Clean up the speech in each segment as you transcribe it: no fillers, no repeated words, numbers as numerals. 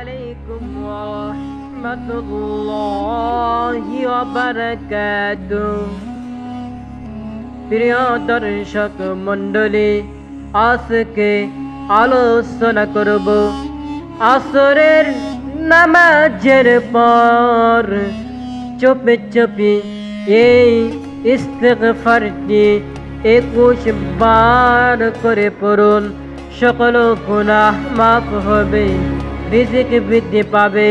আলাইকুম ওয়া রাহমাতুল্লাহি ওয়া বারাকাতুহু। প্রিয় দর্শক মণ্ডলী, আজকে আলোচনা করব আসরের নামাজের পর চুপি চুপি এই ইস্তিগফারটি 21 বার করে পড়ুন। সকল গুনাহ মাফ হবে, রিজিক বৃদ্ধি পাবে।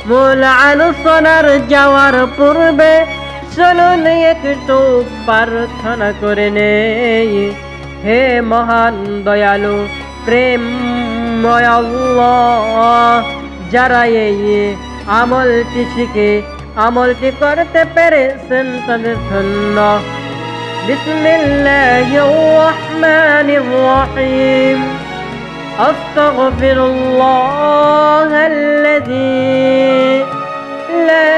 মূল আলোচনার যাওয়ার পূর্বে চলুন একটু প্রার্থনা করে নেই। হে মহান দয়ালু প্রেমময় আল্লাহ, যারা এই আমলটি শিখে আমলটি করতে পেরেছেন তাদের জন্য বিসমিল্লাহির রহমানির রহিম। আস্তাগফিরুল্লাহাল্লাযী লা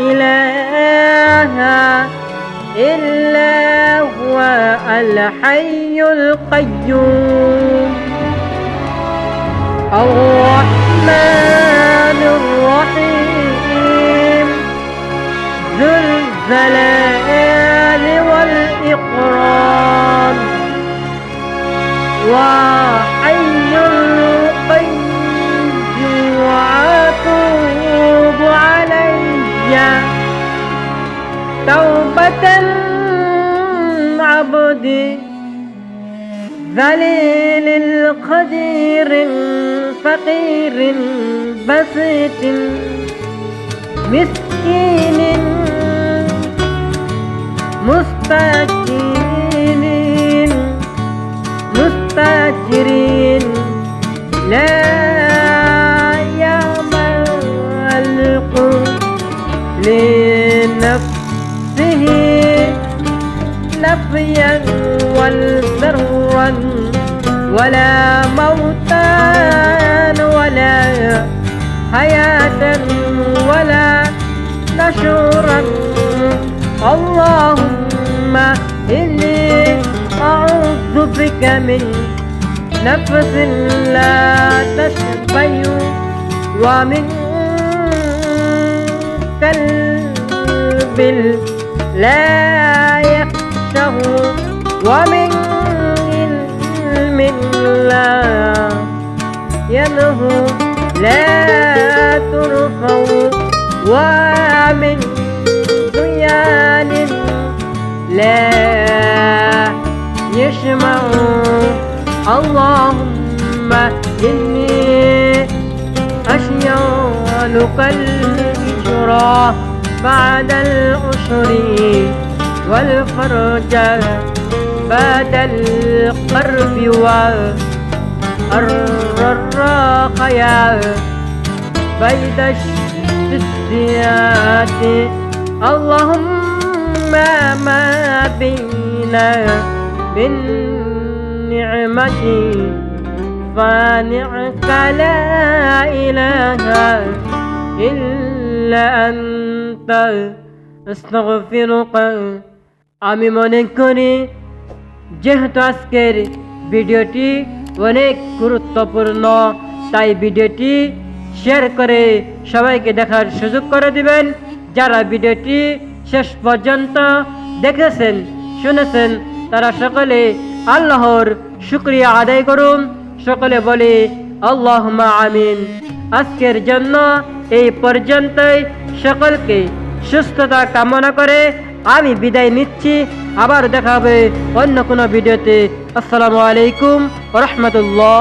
ইলাহা ইল্লা হুয়া আল হাইয়ুল কাইয়্যুম আর রহমানির রহিম যুল জালালি ওয়াল ইকরাম وحي القيوم وأتوب علي توبة عبدي ذليل القدير فقير بسيط مسكين مستكين مستاجرين لا يملك لنفسه نفيا والذرا ولا موتا ولا حياة ولا نشورا. اللهم إني أعوذ بك من نفس لا تشبع ومن قلب لا يخشع ومن علم لا ينهو لا ترفع ومن ديان لا يشمع. اللهم إني أشيانك الإجرى بعد العسر والفرج بعد القرب والرخيا بيد الشديات. اللهم ما بينا من نعمتي فانعك لا إله إلا أنت أستغفرك. আমি মনে করি যেহেতু আজকের ভিডিওটি অনেক গুরুত্বপূর্ণ, তাই ভিডিওটি শেয়ার করে সবাইকে দেখার সুযোগ করে দিবেন। যারা ভিডিওটি শেষ পর্যন্ত দেখেছেন শুনেছেন তারা সকলে আল্লাহর শুকরিয়া আদায় করুন। সকলে বলি আল্লাহুম্মা আমিন। আজকের জন্য এই পর্যন্তই। সকলকে সুস্থতা কামনা করে আমি বিদায় নিচ্ছি। আবার দেখা হবে অন্য কোনো ভিডিওতে। আসসালামু আলাইকুম ওয়া রাহমাতুল্লাহ।